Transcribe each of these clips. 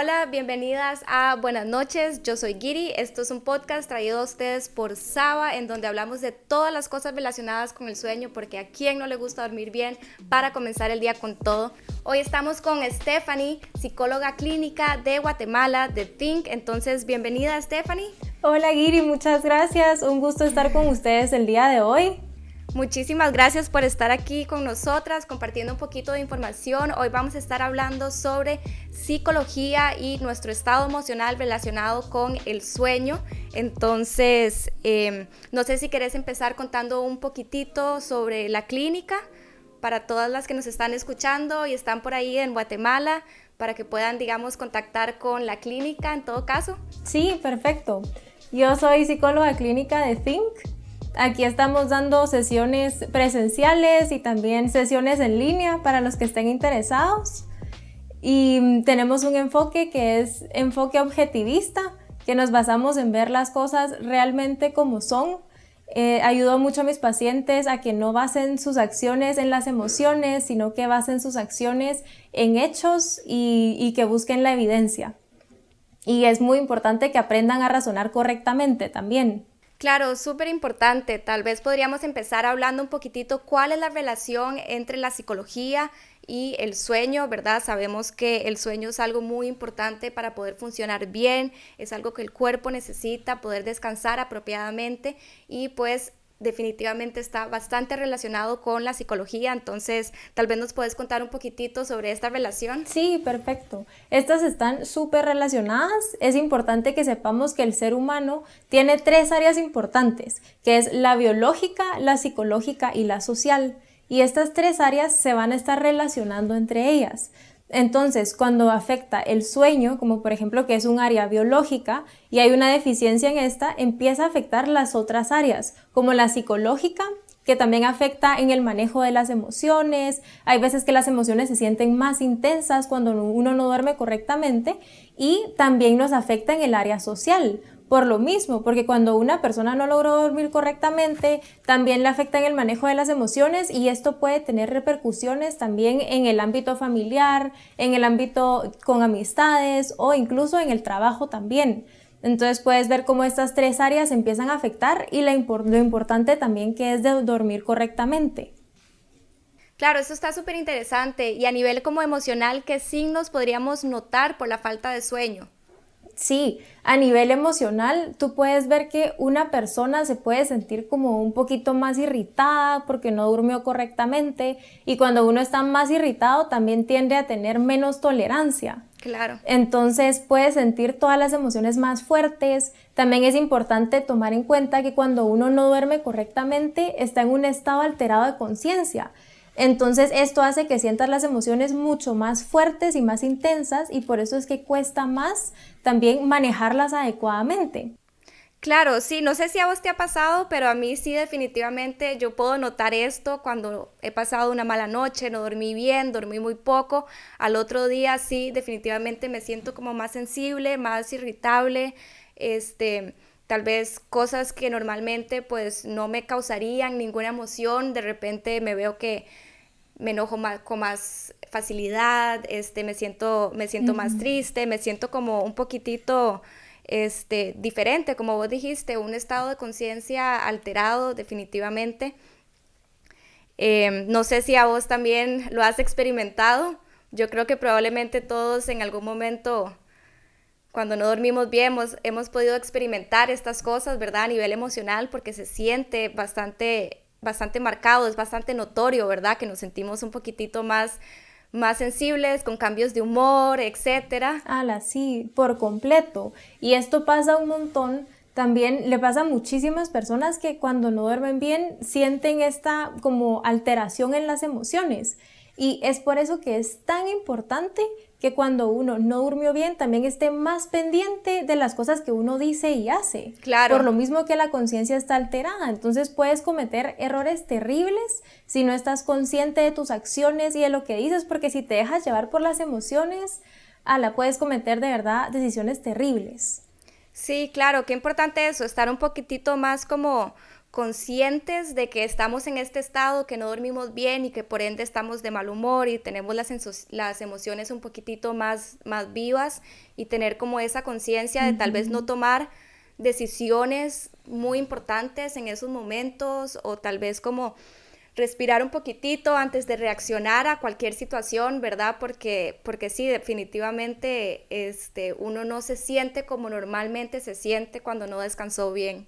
Hola, bienvenidas a Buenas noches, yo soy Giri, esto es un podcast traído a ustedes por Saba, en donde hablamos de todas las cosas relacionadas con el sueño, porque a quién no le gusta dormir bien para comenzar el día con todo. Hoy estamos con Stephanie, psicóloga clínica de Guatemala, de Think, entonces bienvenida Stephanie. Hola Giri, muchas gracias, un gusto estar con ustedes el día de hoy. Muchísimas gracias por estar aquí con nosotras, compartiendo un poquito de información. Hoy vamos a estar hablando sobre psicología y nuestro estado emocional relacionado con el sueño. Entonces, no sé si querés empezar contando un poquitito sobre la clínica para todas las que nos están escuchando y están por ahí en Guatemala, para que puedan, digamos, contactar con la clínica en todo caso. Sí, perfecto. Yo soy psicóloga clínica de Think. Aquí estamos dando sesiones presenciales y también sesiones en línea para los que estén interesados. Y tenemos un enfoque que es enfoque objetivista, que nos basamos en ver las cosas realmente como son. Ayudo mucho a mis pacientes a que no basen sus acciones en las emociones, sino que basen sus acciones en hechos y que busquen la evidencia. Y es muy importante que aprendan a razonar correctamente también. Claro, súper importante. Tal vez podríamos empezar hablando un poquitito cuál es la relación entre la psicología y el sueño, ¿verdad? Sabemos que el sueño es algo muy importante para poder funcionar bien, es algo que el cuerpo necesita, poder descansar apropiadamente y pues definitivamente está bastante relacionado con la psicología, entonces tal vez nos puedes contar un poquitito sobre esta relación. Sí, perfecto. Estas están súper relacionadas. Es importante que sepamos que el ser humano tiene 3 áreas importantes, que es la biológica, la psicológica y la social. Y estas 3 áreas se van a estar relacionando entre ellas. Entonces, cuando afecta el sueño, como por ejemplo que es un área biológica y hay una deficiencia en esta, empieza a afectar las otras áreas, como la psicológica, que también afecta en el manejo de las emociones. Hay veces que las emociones se sienten más intensas cuando uno no duerme correctamente y también nos afecta en el área social. Por lo mismo, porque cuando una persona no logró dormir correctamente, también le afecta en el manejo de las emociones y esto puede tener repercusiones también en el ámbito familiar, en el ámbito con amistades o incluso en el trabajo también. Entonces puedes ver cómo estas 3 áreas empiezan a afectar y lo importante también que es de dormir correctamente. Claro, eso está súper interesante. Y a nivel como emocional, ¿qué signos podríamos notar por la falta de sueño? Sí, a nivel emocional, tú puedes ver que una persona se puede sentir como un poquito más irritada porque no durmió correctamente y cuando uno está más irritado también tiende a tener menos tolerancia. Claro. Entonces puedes sentir todas las emociones más fuertes. También es importante tomar en cuenta que cuando uno no duerme correctamente está en un estado alterado de conciencia. Entonces esto hace que sientas las emociones mucho más fuertes y más intensas y por eso es que cuesta más también manejarlas adecuadamente. Claro, sí, no sé si a vos te ha pasado, pero a mí sí definitivamente yo puedo notar esto cuando he pasado una mala noche, no dormí bien, dormí muy poco, al otro día sí definitivamente me siento como más sensible, más irritable, tal vez cosas que normalmente pues no me causarían ninguna emoción, de repente me veo que me enojo más, con más facilidad, me siento más triste, me siento como un poquitito diferente, como vos dijiste, un estado de conciencia alterado definitivamente. No sé si a vos también lo has experimentado. Yo creo que probablemente todos en algún momento, cuando no dormimos bien, hemos podido experimentar estas cosas, ¿verdad? A nivel emocional, porque se siente bastante marcado, es bastante notorio, ¿verdad? Que nos sentimos un poquitito más sensibles, con cambios de humor, etcétera. Sí, por completo. Y esto pasa un montón. También le pasa a muchísimas personas que cuando no duermen bien sienten esta como alteración en las emociones. Y es por eso que es tan importante que cuando uno no durmió bien también esté más pendiente de las cosas que uno dice y hace. Claro. Por lo mismo que la conciencia está alterada. Entonces puedes cometer errores terribles si no estás consciente de tus acciones y de lo que dices, porque si te dejas llevar por las emociones, puedes cometer de verdad decisiones terribles. Sí, claro, qué importante eso, estar un poquitito más como conscientes de que estamos en este estado, que no dormimos bien y que por ende estamos de mal humor y tenemos las emociones un poquitito más vivas, y tener como esa conciencia de tal vez no tomar decisiones muy importantes en esos momentos, o tal vez como respirar un poquitito antes de reaccionar a cualquier situación, ¿verdad? Porque sí, definitivamente uno no se siente como normalmente se siente cuando no descansó bien.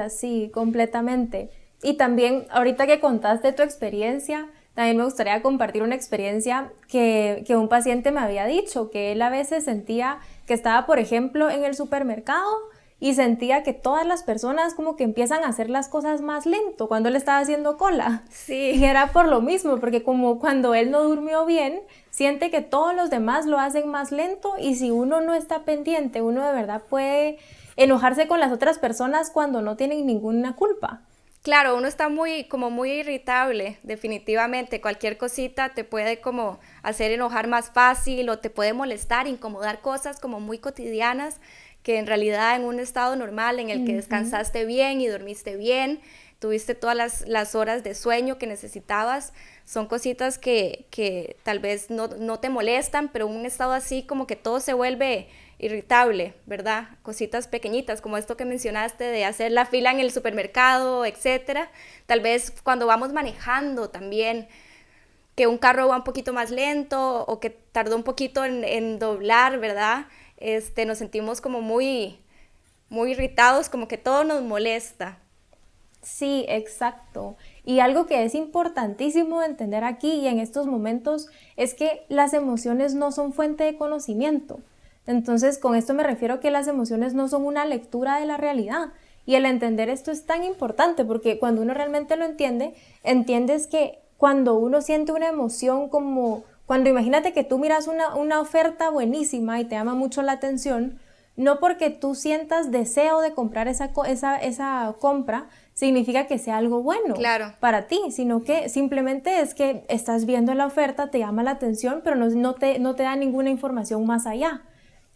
Sí, completamente. Y también, ahorita que contaste tu experiencia, también me gustaría compartir una experiencia que un paciente me había dicho, que él a veces sentía que estaba, por ejemplo, en el supermercado y sentía que todas las personas como que empiezan a hacer las cosas más lento cuando él estaba haciendo cola. Sí. Y era por lo mismo, porque como cuando él no durmió bien, siente que todos los demás lo hacen más lento, y si uno no está pendiente, uno de verdad puede enojarse con las otras personas cuando no tienen ninguna culpa. Claro, uno está muy irritable, definitivamente. Cualquier cosita te puede como hacer enojar más fácil, o te puede molestar, incomodar cosas como muy cotidianas, que en realidad en un estado normal en el que descansaste bien y dormiste bien, tuviste todas las horas de sueño que necesitabas, son cositas que tal vez no te molestan, pero en un estado así como que todo se vuelve irritable, ¿verdad? Cositas pequeñitas como esto que mencionaste de hacer la fila en el supermercado, etcétera. Tal vez cuando vamos manejando también, que un carro va un poquito más lento o que tardó un poquito en doblar, ¿verdad? Nos sentimos como muy irritados, como que todo nos molesta. Sí, exacto. Y algo que es importantísimo entender aquí y en estos momentos es que las emociones no son fuente de conocimiento. Entonces, con esto me refiero que las emociones no son una lectura de la realidad. Y el entender esto es tan importante, porque cuando uno realmente lo entiende, entiendes que cuando uno siente una emoción, como cuando imagínate que tú miras una oferta buenísima y te llama mucho la atención, no porque tú sientas deseo de comprar esa compra, significa que sea algo bueno para ti, sino que simplemente es que estás viendo la oferta, te llama la atención, pero no te da ninguna información más allá.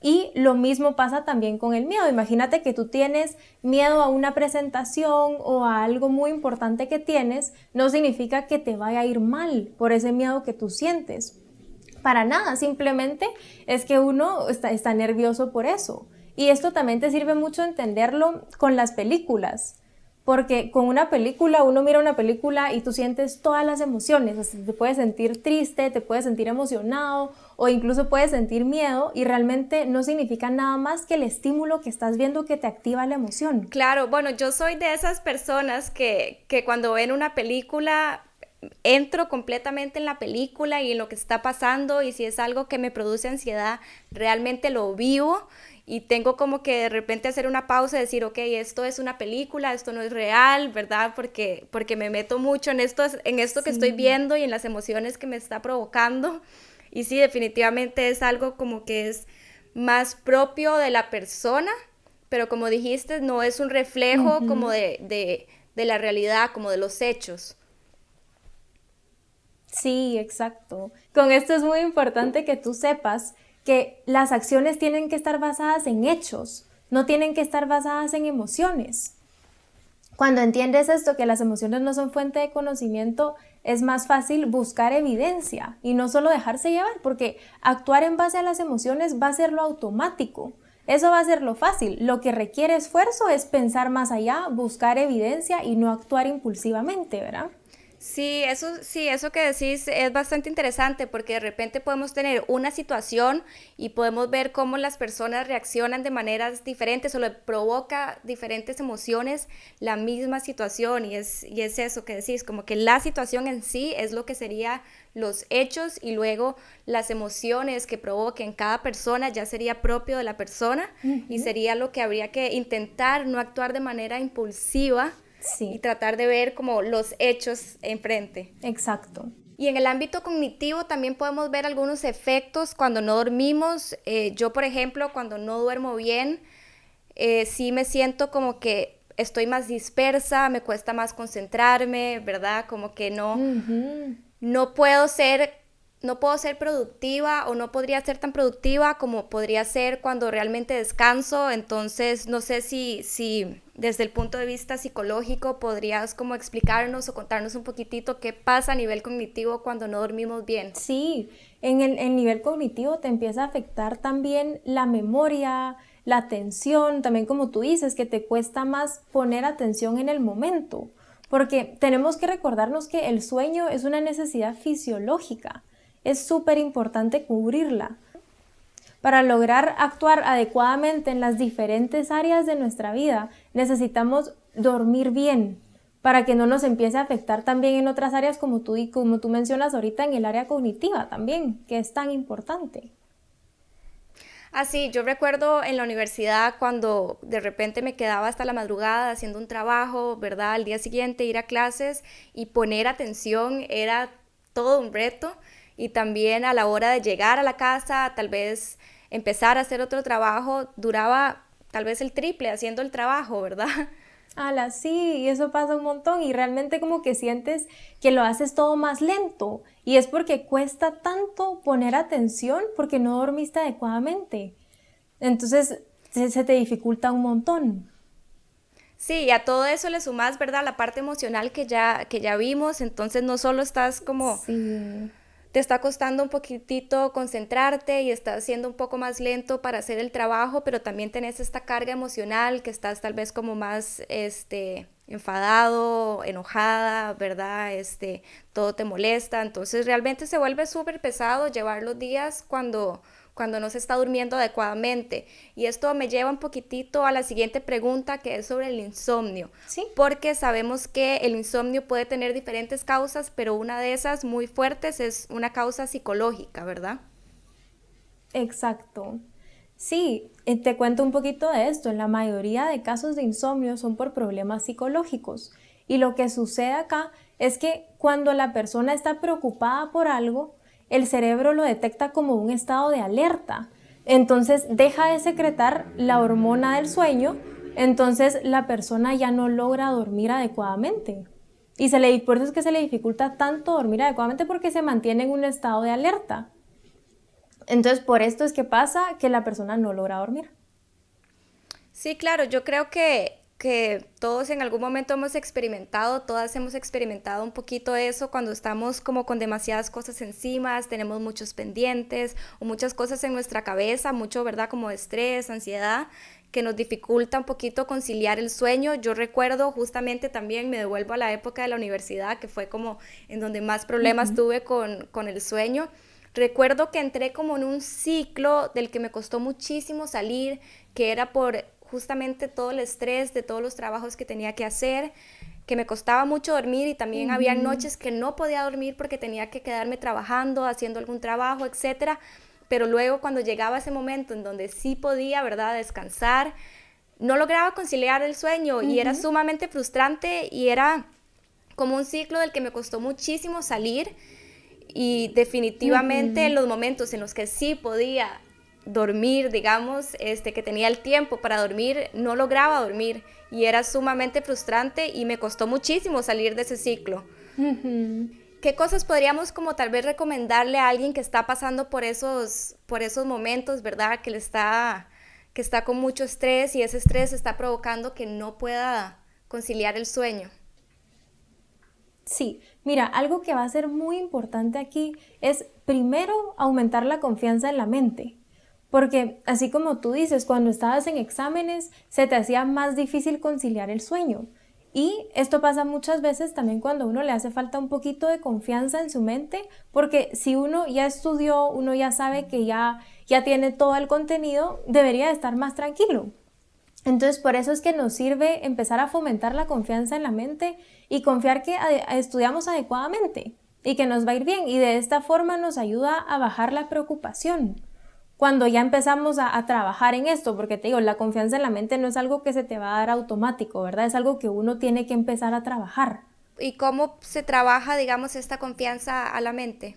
Y lo mismo pasa también con el miedo. Imagínate que tú tienes miedo a una presentación o a algo muy importante que tienes, no significa que te vaya a ir mal por ese miedo que tú sientes. Para nada, simplemente es que uno está nervioso por eso. Y esto también te sirve mucho entenderlo con las películas. Porque con una película, uno mira una película y tú sientes todas las emociones, o sea, te puedes sentir triste, te puedes sentir emocionado o incluso puedes sentir miedo, y realmente no significa nada más que el estímulo que estás viendo que te activa la emoción. Claro, bueno, yo soy de esas personas que cuando ven una película entro completamente en la película y en lo que está pasando, y si es algo que me produce ansiedad, realmente lo vivo. Y tengo como que de repente hacer una pausa y decir, ok, esto es una película, esto no es real, ¿verdad? Porque me meto mucho en esto que estoy viendo y en las emociones que me está provocando. Y sí, definitivamente es algo como que es más propio de la persona, pero como dijiste, no es un reflejo como de la realidad, como de los hechos. Sí, exacto. Con esto es muy importante que tú sepas que las acciones tienen que estar basadas en hechos, no tienen que estar basadas en emociones. Cuando entiendes esto, que las emociones no son fuente de conocimiento, es más fácil buscar evidencia y no solo dejarse llevar, porque actuar en base a las emociones va a ser lo automático. Eso va a ser lo fácil. Lo que requiere esfuerzo es pensar más allá, buscar evidencia y no actuar impulsivamente, ¿verdad? Sí, eso que decís es bastante interesante, porque de repente podemos tener una situación y podemos ver cómo las personas reaccionan de maneras diferentes o le provoca diferentes emociones la misma situación, y es eso que decís, como que la situación en sí es lo que sería los hechos, y luego las emociones que provoquen cada persona ya sería propio de la persona y sería lo que habría que intentar no actuar de manera impulsiva. Sí. Y tratar de ver como los hechos enfrente. Exacto. Y en el ámbito cognitivo también podemos ver algunos efectos cuando no dormimos. Yo, por ejemplo, cuando no duermo bien, sí me siento como que estoy más dispersa, me cuesta más concentrarme, ¿verdad? Como que no puedo ser no puedo ser productiva o no podría ser tan productiva como podría ser cuando realmente descanso. Entonces, no sé si desde el punto de vista psicológico podrías como explicarnos o contarnos un poquitito qué pasa a nivel cognitivo cuando no dormimos bien. Sí, en el nivel cognitivo te empieza a afectar también la memoria, la atención, también como tú dices, que te cuesta más poner atención en el momento, porque tenemos que recordarnos que el sueño es una necesidad fisiológica, es súper importante cubrirla. Para lograr actuar adecuadamente en las diferentes áreas de nuestra vida, necesitamos dormir bien para que no nos empiece a afectar también en otras áreas como tú mencionas ahorita en el área cognitiva también, que es tan importante. Así, yo recuerdo en la universidad cuando de repente me quedaba hasta la madrugada haciendo un trabajo, ¿verdad? Al día siguiente ir a clases y poner atención era todo un reto. Y también a la hora de llegar a la casa, tal vez empezar a hacer otro trabajo, duraba tal vez el triple haciendo el trabajo, ¿verdad? Ala, sí, y eso pasa un montón y realmente como que sientes que lo haces todo más lento y es porque cuesta tanto poner atención porque no dormiste adecuadamente. Entonces se te dificulta un montón. Sí, y a todo eso le sumas, ¿verdad? La parte emocional que ya vimos, entonces no solo estás como Sí. te está costando un poquitito concentrarte y estás siendo un poco más lento para hacer el trabajo, pero también tenés esta carga emocional que estás tal vez como más enfadado, enojada, ¿verdad? Todo te molesta, entonces realmente se vuelve súper pesado llevar los días cuando no se está durmiendo adecuadamente. Y esto me lleva un poquitito a la siguiente pregunta, que es sobre el insomnio, Sí. porque sabemos que el insomnio puede tener diferentes causas, pero una de esas muy fuertes es una causa psicológica, ¿verdad? Exacto. Sí, te cuento un poquito de esto. En la mayoría de casos de insomnio son por problemas psicológicos. Y lo que sucede acá es que cuando la persona está preocupada por algo, el cerebro lo detecta como un estado de alerta. Entonces deja de secretar la hormona del sueño, entonces la persona ya no logra dormir adecuadamente. Y por eso es que se le dificulta tanto dormir adecuadamente porque se mantiene en un estado de alerta. Entonces, por esto es que pasa que la persona no logra dormir. Sí, claro, yo creo que todos en algún momento hemos experimentado, todas hemos experimentado un poquito eso cuando estamos como con demasiadas cosas encima, tenemos muchos pendientes o muchas cosas en nuestra cabeza, mucho, ¿verdad? Como estrés, ansiedad, que nos dificulta un poquito conciliar el sueño. Yo recuerdo justamente también, me devuelvo a la época de la universidad, que fue como en donde más problemas tuve con el sueño. Recuerdo que entré como en un ciclo del que me costó muchísimo salir, que era por justamente todo el estrés de todos los trabajos que tenía que hacer, que me costaba mucho dormir y también había noches que no podía dormir porque tenía que quedarme trabajando, haciendo algún trabajo, etcétera. Pero luego cuando llegaba ese momento en donde sí podía, ¿verdad?, descansar, no lograba conciliar el sueño y era sumamente frustrante y era como un ciclo del que me costó muchísimo salir. Y definitivamente los momentos en los que sí podía dormir, digamos, que tenía el tiempo para dormir, no lograba dormir y era sumamente frustrante y me costó muchísimo salir de ese ciclo. ¿Qué cosas podríamos como tal vez recomendarle a alguien que está pasando por esos momentos, ¿verdad? Que está con mucho estrés y ese estrés está provocando que no pueda conciliar el sueño. Sí, mira, algo que va a ser muy importante aquí es primero aumentar la confianza en la mente. Porque así como tú dices, cuando estabas en exámenes se te hacía más difícil conciliar el sueño. Y esto pasa muchas veces también cuando a uno le hace falta un poquito de confianza en su mente, porque si uno ya estudió, uno ya sabe que ya tiene todo el contenido, debería estar más tranquilo. Entonces, por eso es que nos sirve empezar a fomentar la confianza en la mente y confiar que estudiamos adecuadamente y que nos va a ir bien. Y de esta forma nos ayuda a bajar la preocupación cuando ya empezamos a trabajar en esto, porque te digo, la confianza en la mente no es algo que se te va a dar automático, ¿verdad? Es algo que uno tiene que empezar a trabajar. ¿Y cómo se trabaja, digamos, esta confianza a la mente?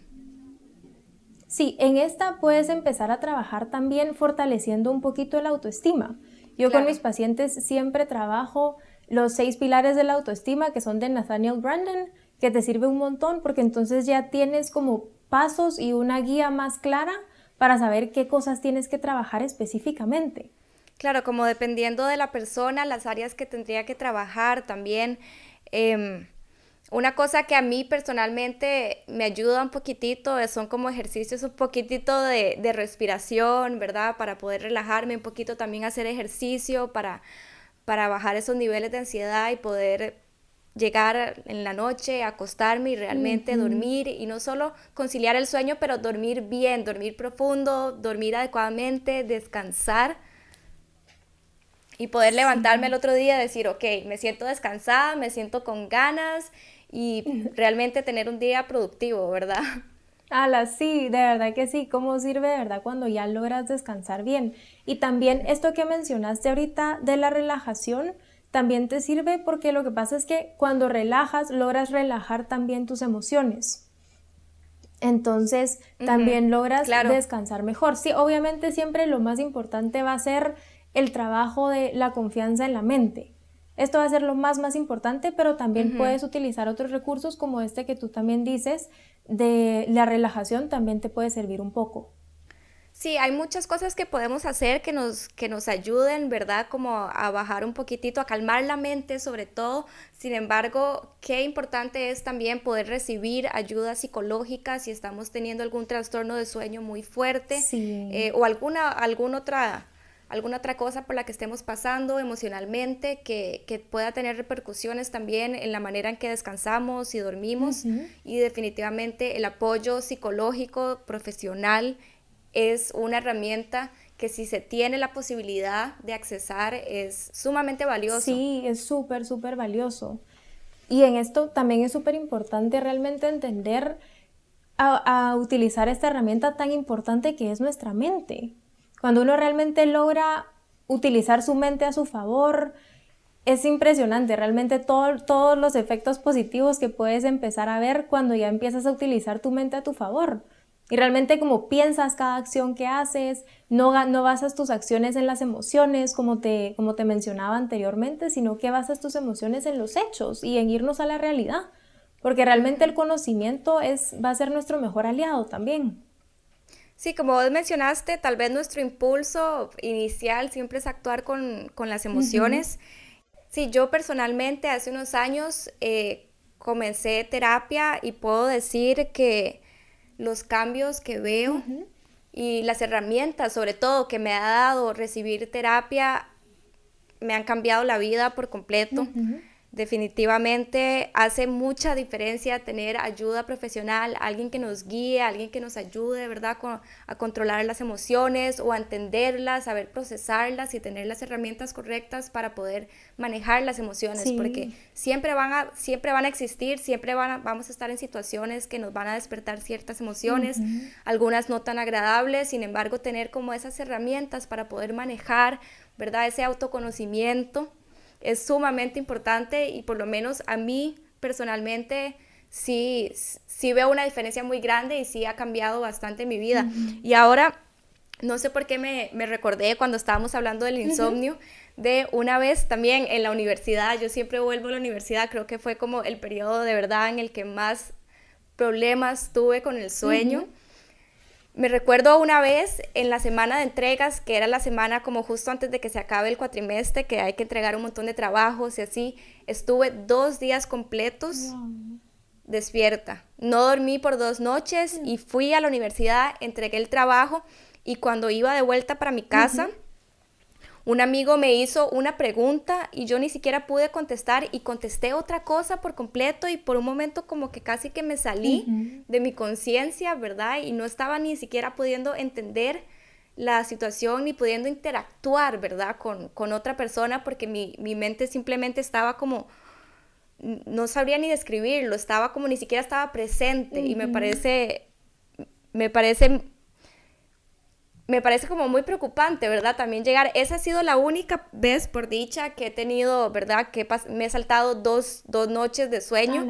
Sí, en esta puedes empezar a trabajar también fortaleciendo un poquito la autoestima. Yo con Claro. mis pacientes siempre trabajo los 6 pilares de la autoestima que son de Nathaniel Branden, que te sirve un montón porque entonces ya tienes como pasos y una guía más clara para saber qué cosas tienes que trabajar específicamente. Claro, como dependiendo de la persona, las áreas que tendría que trabajar también. Una cosa que a mí personalmente me ayuda un poquitito son como ejercicios un poquitito de respiración, ¿verdad? Para poder relajarme un poquito, también hacer ejercicio para bajar esos niveles de ansiedad y poder llegar en la noche, acostarme y realmente dormir, y no solo conciliar el sueño, pero dormir bien, dormir profundo, dormir adecuadamente, descansar y poder levantarme el otro día y decir, ok, me siento descansada, me siento con ganas y realmente tener un día productivo, ¿verdad? Ala, sí, de verdad que sí, cómo sirve de verdad cuando ya logras descansar bien. Y también esto que mencionaste ahorita de la relajación, también te sirve porque lo que pasa es que cuando relajas, logras relajar también tus emociones. Entonces, también logras Claro. descansar mejor. Sí, obviamente siempre lo más importante va a ser el trabajo de la confianza en la mente. Esto va a ser lo más importante, pero también puedes utilizar otros recursos como este que tú también dices, de la relajación también te puede servir un poco. Sí, hay muchas cosas que podemos hacer que nos ayuden, ¿verdad? Como a bajar un poquitito, a calmar la mente sobre todo. Sin embargo, qué importante es también poder recibir ayuda psicológica si estamos teniendo algún trastorno de sueño muy fuerte, Sí. o alguna otra cosa por la que estemos pasando emocionalmente que pueda tener repercusiones también en la manera en que descansamos y dormimos. Y definitivamente el apoyo psicológico, profesional, es una herramienta que si se tiene la posibilidad de accesar es sumamente valioso. Sí, es súper valioso. Y en esto también es súper importante realmente entender a utilizar esta herramienta tan importante que es nuestra mente. Cuando uno realmente logra utilizar su mente a su favor, es impresionante realmente todos los efectos positivos que puedes empezar a ver cuando ya empiezas a utilizar tu mente a tu favor. Y realmente como piensas cada acción que haces, no basas tus acciones en las emociones como te mencionaba anteriormente, sino que basas tus emociones en los hechos y en irnos a la realidad. Porque realmente el conocimiento va a ser nuestro mejor aliado también. Sí, como vos mencionaste, tal vez nuestro impulso inicial siempre es actuar con las emociones. Sí, yo personalmente hace unos años comencé terapia y puedo decir que los cambios que veo y las herramientas, sobre todo, que me ha dado recibir terapia, me han cambiado la vida por completo. Definitivamente hace mucha diferencia tener ayuda profesional, alguien que nos guíe, alguien que nos ayude, ¿verdad?, a controlar las emociones o a entenderlas, saber procesarlas y tener las herramientas correctas para poder manejar las emociones, Sí. porque siempre van a existir, vamos a estar en situaciones que nos van a despertar ciertas emociones, algunas no tan agradables. Sin embargo, tener como esas herramientas para poder manejar, ¿verdad?, ese autoconocimiento es sumamente importante, y por lo menos a mí personalmente sí veo una diferencia muy grande y sí ha cambiado bastante mi vida. Y ahora, no sé por qué me recordé cuando estábamos hablando del insomnio, de una vez también en la universidad. Yo siempre vuelvo a la universidad, creo que fue como el periodo de verdad en el que más problemas tuve con el sueño. Me recuerdo una vez en la semana de entregas, que era la semana como justo antes de que se acabe el cuatrimestre, que hay que entregar un montón de trabajos y así, estuve 2 días completos despierta. No dormí por 2 noches y fui a la universidad, entregué el trabajo, y cuando iba de vuelta para mi casa, un amigo me hizo una pregunta y yo ni siquiera pude contestar, y contesté otra cosa por completo, y por un momento como que casi que me salí de mi conciencia, ¿verdad? Y no estaba ni siquiera pudiendo entender la situación ni pudiendo interactuar, ¿verdad?, con otra persona, porque mi mente simplemente estaba como, no sabría ni describirlo, estaba como ni siquiera estaba presente. Y me parece como muy preocupante, ¿verdad? También llegar, esa ha sido la única vez, por dicha, que he tenido, ¿verdad?, que me he saltado dos noches de sueño,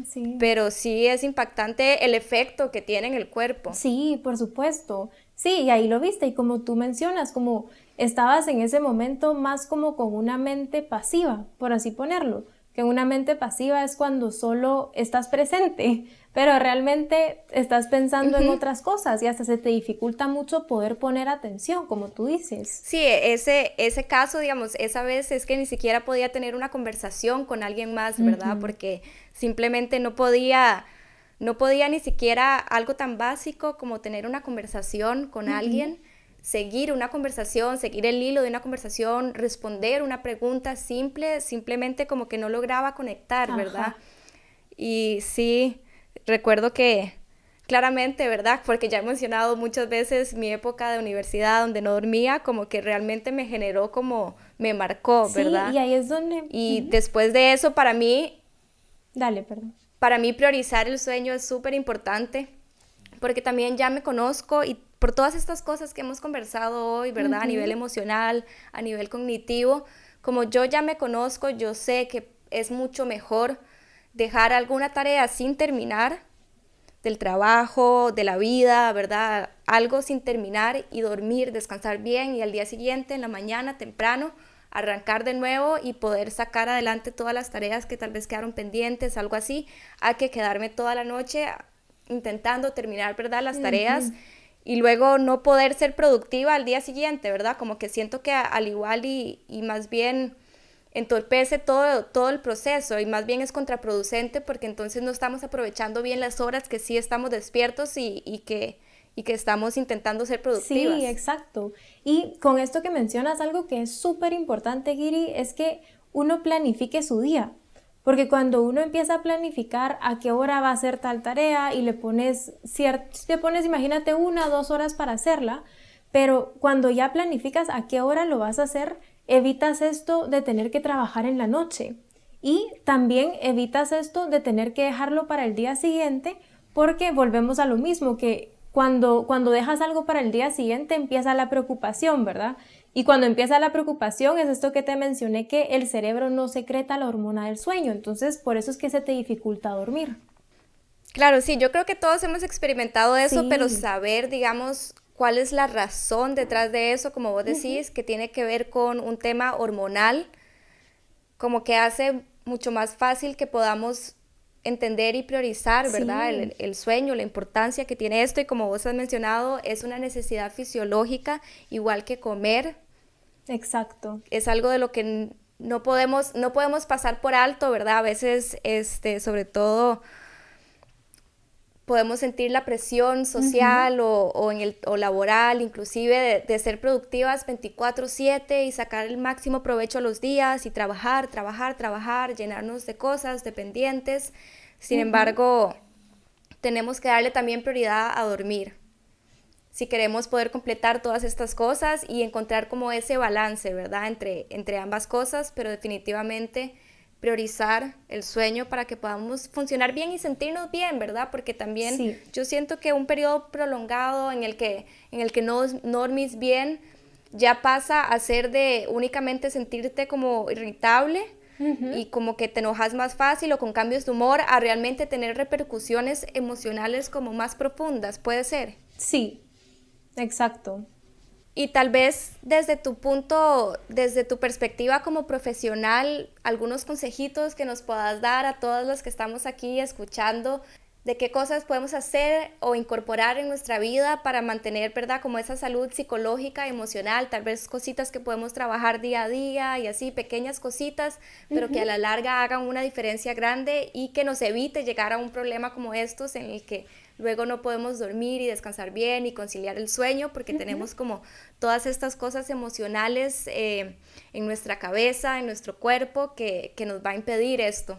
Sí. pero sí es impactante el efecto que tiene en el cuerpo. Sí, por supuesto. Sí, y ahí lo viste, y como tú mencionas, como estabas en ese momento más como con una mente pasiva, por así ponerlo, que una mente pasiva es cuando solo estás presente, pero realmente estás pensando en otras cosas y hasta se te dificulta mucho poder poner atención, como tú dices. Sí, ese caso, digamos, esa vez es que ni siquiera podía tener una conversación con alguien más, ¿verdad? Porque simplemente no podía ni siquiera algo tan básico como tener una conversación con alguien, seguir una conversación, seguir el hilo de una conversación, responder una pregunta simple, simplemente como que no lograba conectar, ¿verdad? Y sí, recuerdo que claramente, ¿verdad? Porque ya he mencionado muchas veces mi época de universidad donde no dormía, como que realmente me generó como, me marcó, ¿verdad? Sí, y ahí es donde... Y después de eso, Dale, perdón. para mí priorizar el sueño es súper importante, porque también ya me conozco y por todas estas cosas que hemos conversado hoy, ¿verdad? A nivel emocional, a nivel cognitivo, como yo ya me conozco, yo sé que es mucho mejor dejar alguna tarea sin terminar, del trabajo, de la vida, ¿verdad? Algo sin terminar y dormir, descansar bien y al día siguiente, en la mañana, temprano, arrancar de nuevo y poder sacar adelante todas las tareas que tal vez quedaron pendientes, algo así, a que quedarme toda la noche intentando terminar, ¿verdad? Las tareas y luego no poder ser productiva al día siguiente, ¿verdad? Como que siento que al igual y más bien entorpece todo el proceso y más bien es contraproducente porque entonces no estamos aprovechando bien las horas que sí estamos despiertos y que estamos intentando ser productivas. Sí, exacto. Y con esto que mencionas, algo que es súper importante, Giri, es que uno planifique su día. Porque cuando uno empieza a planificar a qué hora va a hacer tal tarea y le pones, imagínate 1 o 2 horas para hacerla, pero cuando ya planificas a qué hora lo vas a hacer, evitas esto de tener que trabajar en la noche y también evitas esto de tener que dejarlo para el día siguiente porque volvemos a lo mismo, que cuando dejas algo para el día siguiente empieza la preocupación, ¿verdad? Y cuando empieza la preocupación es esto que te mencioné, que el cerebro no secreta la hormona del sueño, entonces por eso es que se te dificulta dormir. Claro, sí, yo creo que todos hemos experimentado eso, Sí. pero saber, digamos, cuál es la razón detrás de eso, como vos decís, que tiene que ver con un tema hormonal, como que hace mucho más fácil que podamos entender y priorizar, ¿verdad? Sí. El sueño, la importancia que tiene esto y como vos has mencionado, es una necesidad fisiológica, igual que comer. Exacto. Es algo de lo que no podemos pasar por alto, ¿verdad? A veces, sobre todo podemos sentir la presión social o laboral, inclusive de ser productivas 24/7 y sacar el máximo provecho a los días y trabajar, llenarnos de cosas, de pendientes. Sin embargo, tenemos que darle también prioridad a dormir. Si queremos poder completar todas estas cosas y encontrar como ese balance, ¿verdad? Entre ambas cosas, pero definitivamente priorizar el sueño para que podamos funcionar bien y sentirnos bien, ¿verdad? Porque también yo siento que un periodo prolongado en el que no dormís bien ya pasa a ser de únicamente sentirte como irritable y como que te enojas más fácil o con cambios de humor a realmente tener repercusiones emocionales como más profundas, ¿puede ser? Sí, exacto. Y tal vez desde tu perspectiva como profesional, algunos consejitos que nos puedas dar a todos los que estamos aquí escuchando, de qué cosas podemos hacer o incorporar en nuestra vida para mantener, ¿verdad? Como esa salud psicológica, emocional, tal vez cositas que podemos trabajar día a día y así, pequeñas cositas, pero que a la larga hagan una diferencia grande y que nos evite llegar a un problema como estos en el que luego no podemos dormir y descansar bien y conciliar el sueño porque tenemos como todas estas cosas emocionales en nuestra cabeza, en nuestro cuerpo que nos va a impedir esto.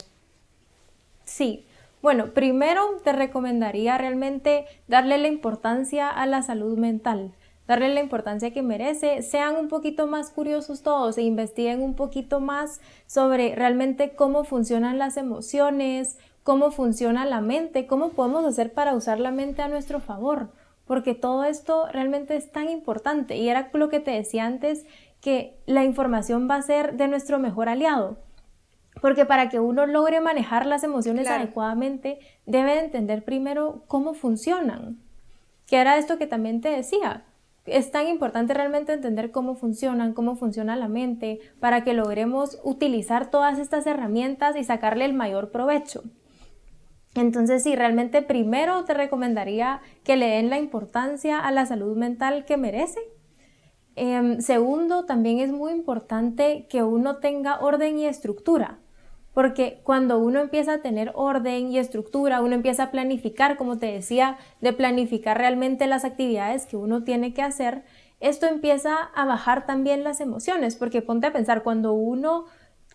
Sí, bueno, primero te recomendaría realmente darle la importancia a la salud mental, darle la importancia que merece. Sean un poquito más curiosos todos e investiguen un poquito más sobre realmente cómo funcionan las emociones, cómo funciona la mente, cómo podemos hacer para usar la mente a nuestro favor, porque todo esto realmente es tan importante y era lo que te decía antes, que la información va a ser de nuestro mejor aliado, porque para que uno logre manejar las emociones adecuadamente, debe de entender primero cómo funcionan, que era esto que también te decía. Es tan importante realmente entender cómo funcionan, cómo funciona la mente, para que logremos utilizar todas estas herramientas y sacarle el mayor provecho. Entonces, sí, realmente primero te recomendaría que le den la importancia a la salud mental que merece. Segundo, también es muy importante que uno tenga orden y estructura, porque cuando uno empieza a tener orden y estructura, uno empieza a planificar, como te decía, de planificar realmente las actividades que uno tiene que hacer, esto empieza a bajar también las emociones, porque ponte a pensar, cuando uno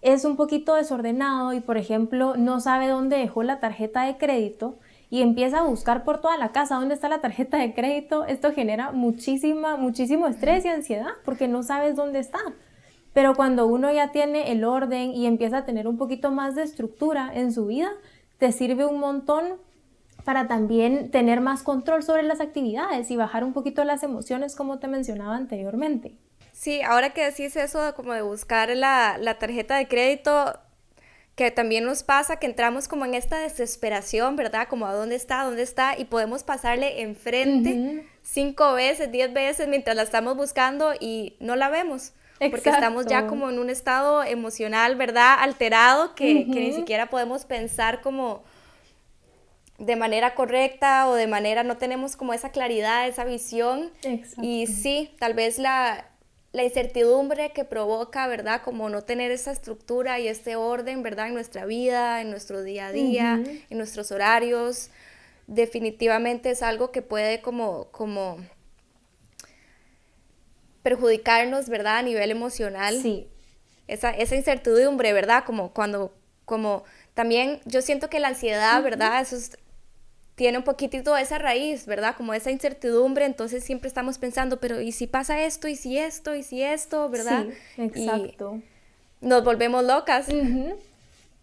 es un poquito desordenado y, por ejemplo, no sabe dónde dejó la tarjeta de crédito y empieza a buscar por toda la casa dónde está la tarjeta de crédito, esto genera muchísimo estrés y ansiedad porque no sabes dónde está. Pero cuando uno ya tiene el orden y empieza a tener un poquito más de estructura en su vida, te sirve un montón para también tener más control sobre las actividades y bajar un poquito las emociones, como te mencionaba anteriormente. Sí, ahora que decís eso como de buscar la tarjeta de crédito, que también nos pasa que entramos como en esta desesperación, ¿verdad? Como a dónde está, y podemos pasarle enfrente 5 veces, 10 veces mientras la estamos buscando y no la vemos. Porque estamos ya como en un estado emocional, ¿verdad? Alterado, que ni siquiera podemos pensar como de manera correcta o de manera, no tenemos como esa claridad, esa visión. Exacto. Y sí, tal vez la incertidumbre que provoca, ¿verdad? Como no tener esa estructura y este orden, ¿verdad? En nuestra vida, en nuestro día a día, en nuestros horarios, definitivamente es algo que puede como perjudicarnos, ¿verdad? A nivel emocional. Sí. Esa incertidumbre, ¿verdad? Como también yo siento que la ansiedad, ¿verdad? Tiene un poquitito esa raíz, ¿verdad? Como esa incertidumbre, entonces siempre estamos pensando, pero ¿y si pasa esto? ¿Y si esto? ¿Y si esto? ¿Verdad? Sí, exacto. Y nos volvemos locas.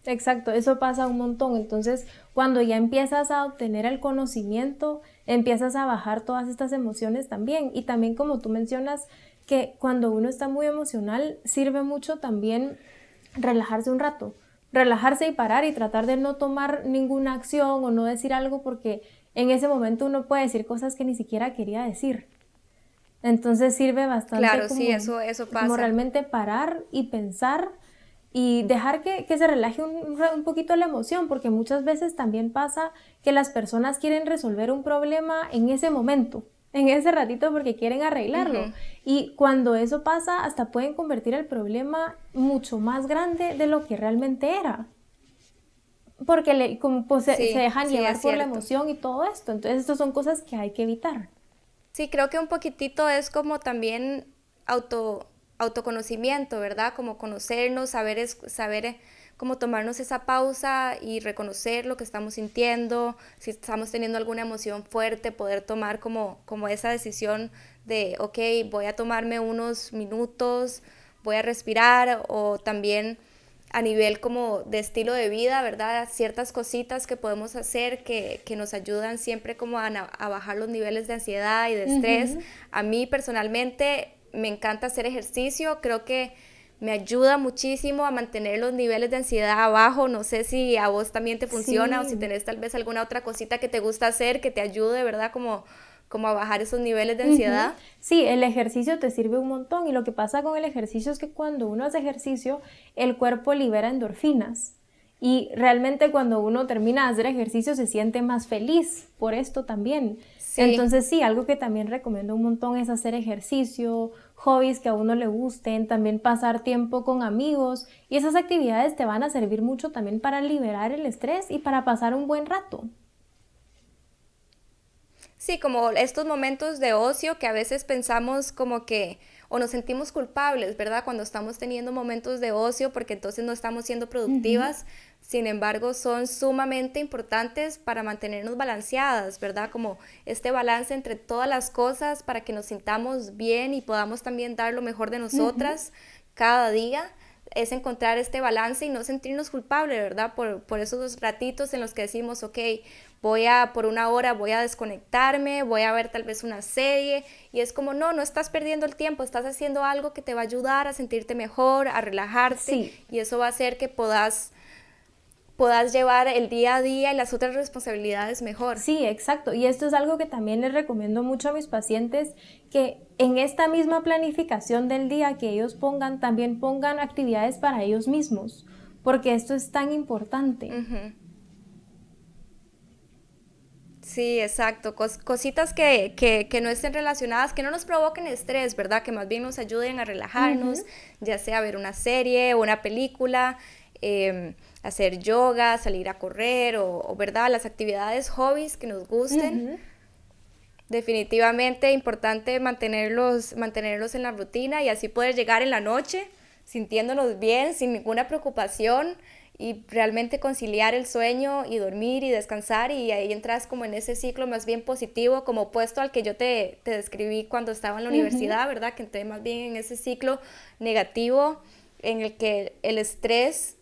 Exacto, eso pasa un montón. Entonces, cuando ya empiezas a obtener el conocimiento, empiezas a bajar todas estas emociones también. Y también, como tú mencionas, que cuando uno está muy emocional, sirve mucho también relajarse un rato. Relajarse y parar y tratar de no tomar ninguna acción o no decir algo, porque en ese momento uno puede decir cosas que ni siquiera quería decir. Entonces sirve bastante Claro, como, sí, eso pasa. como realmente parar y pensar y dejar que se relaje un poquito la emoción, porque muchas veces también pasa que las personas quieren resolver un problema en ese momento, en ese ratito, porque quieren arreglarlo. Y cuando eso pasa, hasta pueden convertir el problema mucho más grande de lo que realmente era. Porque se dejan llevar por la emoción y todo esto. Entonces, estas son cosas que hay que evitar. Sí, creo que un poquitito es como también autoconocimiento, ¿verdad? Como conocernos, saber cómo tomarnos esa pausa y reconocer lo que estamos sintiendo, si estamos teniendo alguna emoción fuerte, poder tomar como esa decisión de, ok, voy a tomarme unos minutos, voy a respirar, o también a nivel como de estilo de vida, ¿verdad? Ciertas cositas que podemos hacer que nos ayudan siempre como a bajar los niveles de ansiedad y de estrés. A mí personalmente me encanta hacer ejercicio, creo que me ayuda muchísimo a mantener los niveles de ansiedad abajo. No sé si a vos también te funciona, o si tenés tal vez alguna otra cosita que te gusta hacer que te ayude, ¿verdad? Como a bajar esos niveles de ansiedad. Sí, el ejercicio te sirve un montón, y lo que pasa con el ejercicio es que cuando uno hace ejercicio, el cuerpo libera endorfinas, y realmente cuando uno termina de hacer ejercicio se siente más feliz por esto también. Sí. Entonces sí, algo que también recomiendo un montón es hacer ejercicio, hobbies que a uno le gusten, también pasar tiempo con amigos, y esas actividades te van a servir mucho también para liberar el estrés y para pasar un buen rato. Sí, como estos momentos de ocio que a veces pensamos como que, o nos sentimos culpables, ¿verdad? Cuando estamos teniendo momentos de ocio, porque entonces no estamos siendo productivas. Sin embargo, son sumamente importantes para mantenernos balanceadas, ¿verdad? Como este balance entre todas las cosas para que nos sintamos bien y podamos también dar lo mejor de nosotras cada día. Es encontrar este balance y no sentirnos culpables, ¿verdad? Por esos ratitos en los que decimos, ok, por una hora voy a desconectarme, voy a ver tal vez una serie, y es como, no estás perdiendo el tiempo, estás haciendo algo que te va a ayudar a sentirte mejor, a relajarte, y eso va a hacer que puedas llevar el día a día y las otras responsabilidades mejor. Sí, exacto. Y esto es algo que también les recomiendo mucho a mis pacientes, que en esta misma planificación del día que ellos también pongan actividades para ellos mismos, porque esto es tan importante. Sí, exacto. Cositas que no estén relacionadas, que no nos provoquen estrés, ¿verdad? Que más bien nos ayuden a relajarnos, Ujú, ya sea ver una serie o una película, hacer yoga, salir a correr ¿verdad? Las actividades, hobbies que nos gusten. ujú. Definitivamente importante mantenerlos en la rutina y así poder llegar en la noche sintiéndonos bien, sin ninguna preocupación y realmente conciliar el sueño y dormir y descansar y ahí entras como en ese ciclo más bien positivo, como opuesto al que yo te describí cuando estaba en la Ujú. universidad, ¿verdad? Que entré más bien en ese ciclo negativo en el que el estrés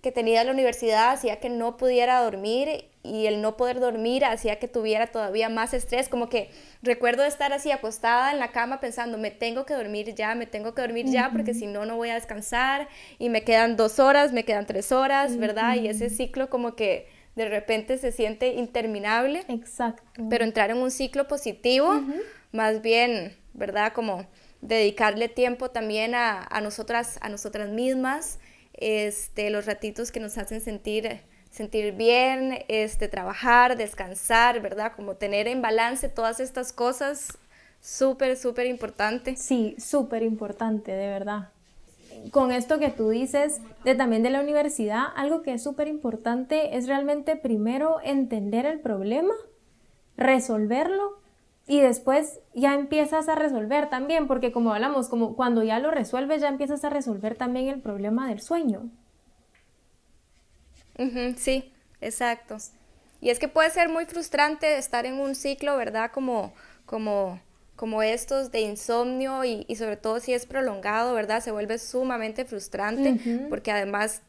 que tenía en la universidad hacía que no pudiera dormir y el no poder dormir hacía que tuviera todavía más estrés, como que recuerdo estar así acostada en la cama pensando, me tengo que dormir ya, me tengo que dormir ya, porque Ujú, si no, no voy a descansar y me quedan 2 horas, me quedan 3 horas, ¿verdad? Y ese ujú. ciclo como que de repente se siente interminable, Exacto. pero entrar en un ciclo positivo, Ujú. más bien, ¿verdad? Como dedicarle tiempo también a nosotras mismas, los ratitos que nos hacen sentir bien, trabajar, descansar, ¿verdad? Como tener en balance todas estas cosas, súper, súper importante. Sí, súper importante, de verdad. Con esto que tú dices de también de la universidad, algo que es súper importante es realmente primero entender el problema, resolverlo y después ya empiezas a resolver también, porque como hablamos, como cuando ya lo resuelves ya empiezas a resolver también el problema del sueño. Ujú, sí, exacto. Y es que puede ser muy frustrante estar en un ciclo, ¿verdad? Como, como estos de insomnio y sobre todo si es prolongado, ¿verdad? Se vuelve sumamente frustrante Ujú. porque además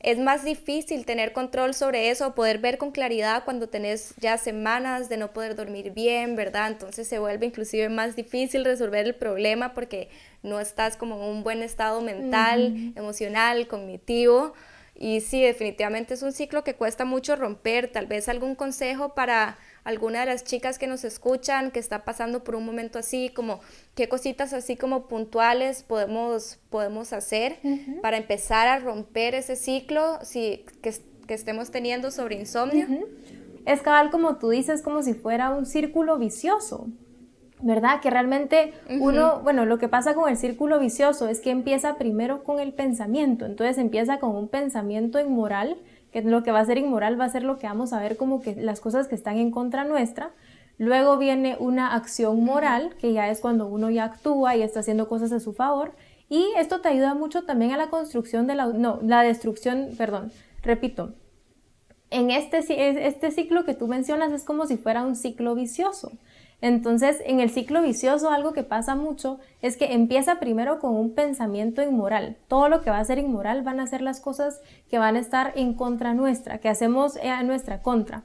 es más difícil tener control sobre eso, poder ver con claridad cuando tenés ya semanas de no poder dormir bien, ¿verdad? Entonces se vuelve inclusive más difícil resolver el problema porque no estás como en un buen estado mental, Ujú. emocional, cognitivo. Y sí, definitivamente es un ciclo que cuesta mucho romper. Tal vez algún consejo para alguna de las chicas que nos escuchan, que está pasando por un momento así, como qué cositas así como puntuales podemos hacer Ujú. para empezar a romper ese ciclo que estemos teniendo sobre insomnio. Ujú. Es cabal como tú dices, como si fuera un círculo vicioso, ¿verdad? Que realmente Ujú, uno, bueno, lo que pasa con el círculo vicioso es que empieza primero con el pensamiento, entonces empieza con un pensamiento inmoral, que lo que va a ser inmoral va a ser lo que vamos a ver como que las cosas que están en contra nuestra. Luego viene una acción ujú. moral, que ya es cuando uno ya actúa y está haciendo cosas a su favor. Y esto te ayuda mucho también a la construcción de la destrucción, perdón, repito, en este ciclo que tú mencionas es como si fuera un ciclo vicioso. Entonces, en el ciclo vicioso algo que pasa mucho es que empieza primero con un pensamiento inmoral. Todo lo que va a ser inmoral van a ser las cosas que van a estar en contra nuestra, que hacemos a nuestra contra,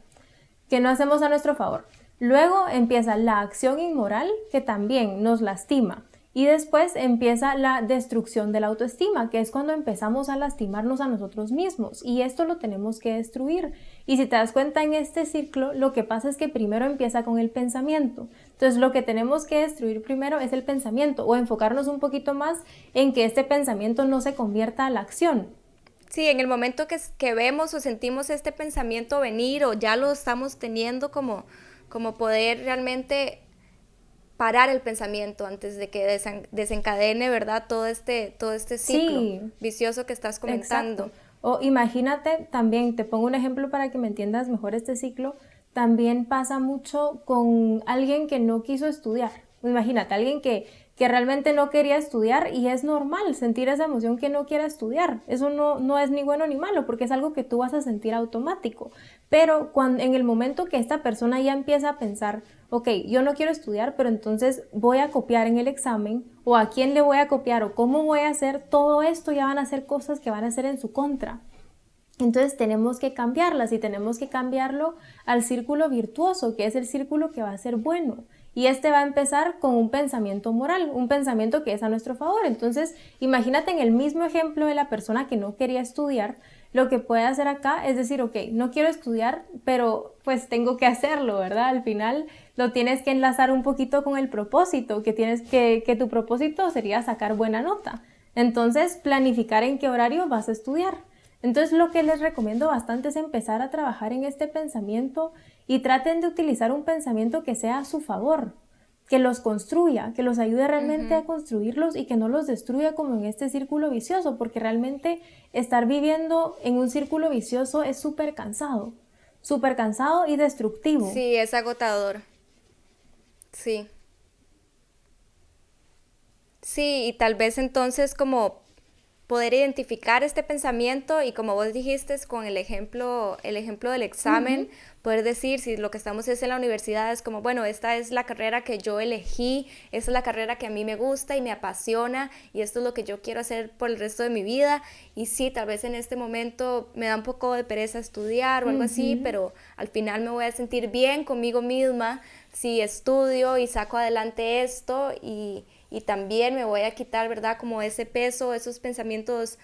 que no hacemos a nuestro favor. Luego empieza la acción inmoral que también nos lastima. Y después empieza la destrucción de la autoestima, que es cuando empezamos a lastimarnos a nosotros mismos. Y esto lo tenemos que destruir. Y si te das cuenta en este ciclo, lo que pasa es que primero empieza con el pensamiento. Entonces lo que tenemos que destruir primero es el pensamiento o enfocarnos un poquito más en que este pensamiento no se convierta a la acción. Sí, en el momento que vemos o sentimos este pensamiento venir o ya lo estamos teniendo como poder realmente parar el pensamiento antes de que desencadene, ¿verdad? Todo este ciclo Sí, vicioso que estás exacto. comentando. O imagínate también, te pongo un ejemplo para que me entiendas mejor este ciclo, también pasa mucho con alguien que no quiso estudiar. Imagínate, alguien que realmente no quería estudiar y es normal sentir esa emoción que no quiera estudiar. Eso no es ni bueno ni malo porque es algo que tú vas a sentir automático. Pero cuando, en el momento que esta persona ya empieza a pensar, ok, yo no quiero estudiar, pero entonces voy a copiar en el examen, o a quién le voy a copiar, o cómo voy a hacer, todo esto ya van a ser cosas que van a ser en su contra. Entonces tenemos que cambiarlas y tenemos que cambiarlo al círculo virtuoso, que es el círculo que va a ser bueno. Y este va a empezar con un pensamiento moral, un pensamiento que es a nuestro favor. Entonces, imagínate en el mismo ejemplo de la persona que no quería estudiar, lo que puede hacer acá es decir, ok, no quiero estudiar, pero pues tengo que hacerlo, ¿verdad? Al final lo tienes que enlazar un poquito con el propósito, que tu propósito sería sacar buena nota. Entonces, planificar en qué horario vas a estudiar. Entonces lo que les recomiendo bastante es empezar a trabajar en este pensamiento y traten de utilizar un pensamiento que sea a su favor, que los construya, que los ayude realmente a construirlos y que no los destruya como en este círculo vicioso, porque realmente estar viviendo en un círculo vicioso es súper cansado y destructivo. Sí, es agotador. Sí. Sí, y tal vez entonces como poder identificar este pensamiento y como vos dijiste con el ejemplo del examen, poder decir si lo que estamos es en la universidad es como, bueno, esta es la carrera que yo elegí, esta es la carrera que a mí me gusta y me apasiona y esto es lo que yo quiero hacer por el resto de mi vida y sí, tal vez en este momento me da un poco de pereza estudiar o algo así, pero al final me voy a sentir bien conmigo misma si estudio y saco adelante esto y también me voy a quitar, ¿verdad? Como ese peso, esos pensamientos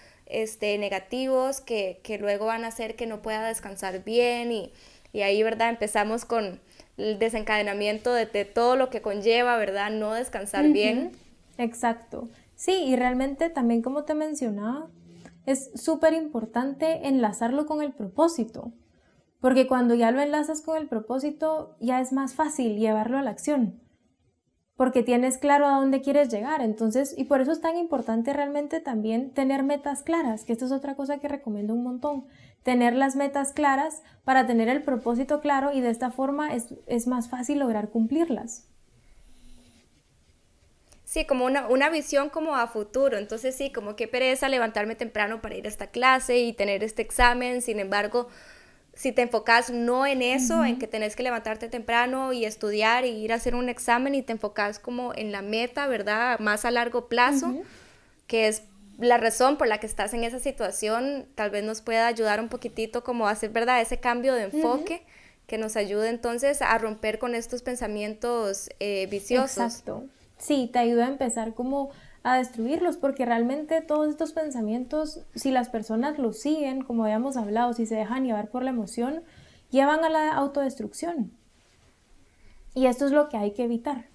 negativos que luego van a hacer que no pueda descansar bien y ahí, ¿verdad? Empezamos con el desencadenamiento de todo lo que conlleva, ¿verdad? No descansar bien. Exacto. Sí, y realmente también como te mencionaba, es súper importante enlazarlo con el propósito, porque cuando ya lo enlazas con el propósito, ya es más fácil llevarlo a la acción, porque tienes claro a dónde quieres llegar. Entonces, y por eso es tan importante realmente también tener metas claras, que esto es otra cosa que recomiendo un montón, tener las metas claras para tener el propósito claro y de esta forma es más fácil lograr cumplirlas. Sí, como una visión como a futuro. Entonces sí, como qué pereza levantarme temprano para ir a esta clase y tener este examen. Sin embargo, si te enfocas no en eso, en que tenés que levantarte temprano y estudiar y ir a hacer un examen y te enfocas como en la meta, ¿verdad? Más a largo plazo, que es la razón por la que estás en esa situación, tal vez nos pueda ayudar un poquitito como a hacer, ¿verdad? Ese cambio de enfoque que nos ayude entonces a romper con estos pensamientos viciosos. Exacto. Sí, te ayuda a empezar como a destruirlos, porque realmente todos estos pensamientos, si las personas los siguen, como habíamos hablado, si se dejan llevar por la emoción, llevan a la autodestrucción. Y esto es lo que hay que evitar.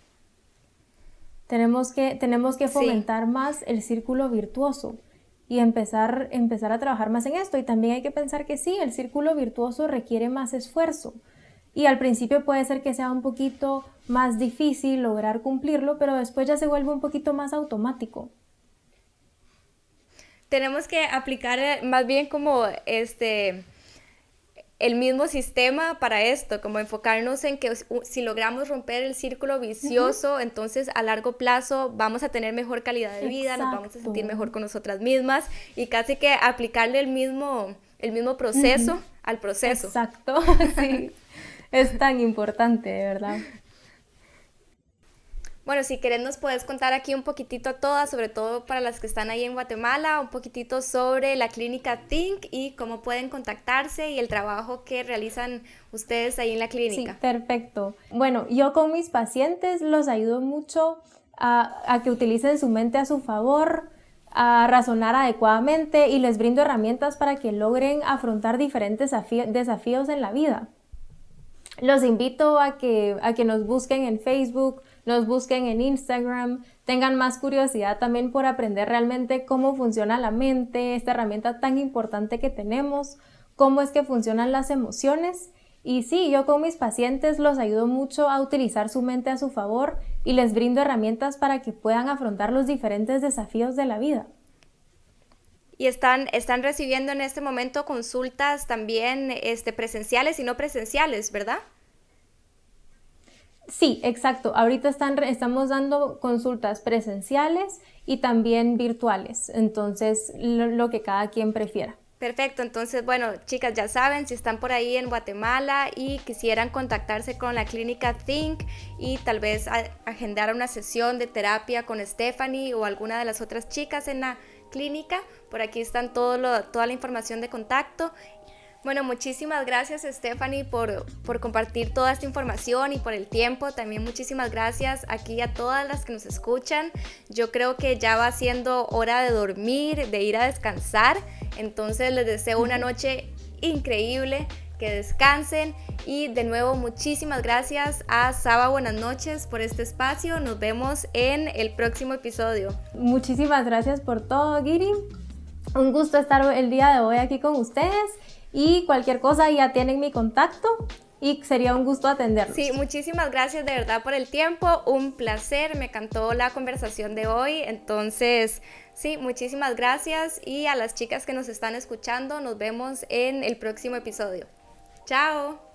Tenemos que fomentar más el círculo virtuoso y empezar a trabajar más en esto. Y también hay que pensar que sí, el círculo virtuoso requiere más esfuerzo. Y al principio puede ser que sea un poquito más difícil lograr cumplirlo, pero después ya se vuelve un poquito más automático. Tenemos que aplicar más bien como el mismo sistema para esto, como enfocarnos en que si logramos romper el círculo vicioso, entonces a largo plazo vamos a tener mejor calidad de vida, nos vamos a sentir mejor con nosotras mismas y casi que aplicarle el mismo proceso al proceso. Exacto, sí. Es tan importante, de verdad. Bueno, si querés nos puedes contar aquí un poquitito a todas, sobre todo para las que están ahí en Guatemala, un poquitito sobre la clínica Think y cómo pueden contactarse y el trabajo que realizan ustedes ahí en la clínica. Sí, perfecto. Bueno, yo con mis pacientes los ayudo mucho a que utilicen su mente a su favor, a razonar adecuadamente y les brindo herramientas para que logren afrontar diferentes desafíos en la vida. Los invito a que nos busquen en Facebook, nos busquen en Instagram, tengan más curiosidad también por aprender realmente cómo funciona la mente, esta herramienta tan importante que tenemos, cómo es que funcionan las emociones. Y sí, yo con mis pacientes los ayudo mucho a utilizar su mente a su favor y les brindo herramientas para que puedan afrontar los diferentes desafíos de la vida. Y están recibiendo en este momento consultas también presenciales y no presenciales, ¿verdad? Sí, exacto. Ahorita estamos dando consultas presenciales y también virtuales. Entonces, lo que cada quien prefiera. Perfecto, entonces bueno, chicas, ya saben, si están por ahí en Guatemala y quisieran contactarse con la clínica Think y tal vez agendar una sesión de terapia con Stephanie o alguna de las otras chicas en la clínica, por aquí están toda la información de contacto. Bueno, muchísimas gracias Stephanie por compartir toda esta información y por el tiempo. También muchísimas gracias aquí a todas las que nos escuchan. Yo creo que ya va siendo hora de dormir, de ir a descansar. Entonces les deseo una noche increíble, que descansen y de nuevo muchísimas gracias a Saba Buenas Noches por este espacio. Nos vemos en el próximo episodio. Muchísimas gracias por todo, Giri. Un gusto estar el día de hoy aquí con ustedes. Y cualquier cosa ya tienen mi contacto y sería un gusto atenderlos. Sí, muchísimas gracias de verdad por el tiempo, un placer, me encantó la conversación de hoy, entonces sí, muchísimas gracias y a las chicas que nos están escuchando, nos vemos en el próximo episodio. Chao.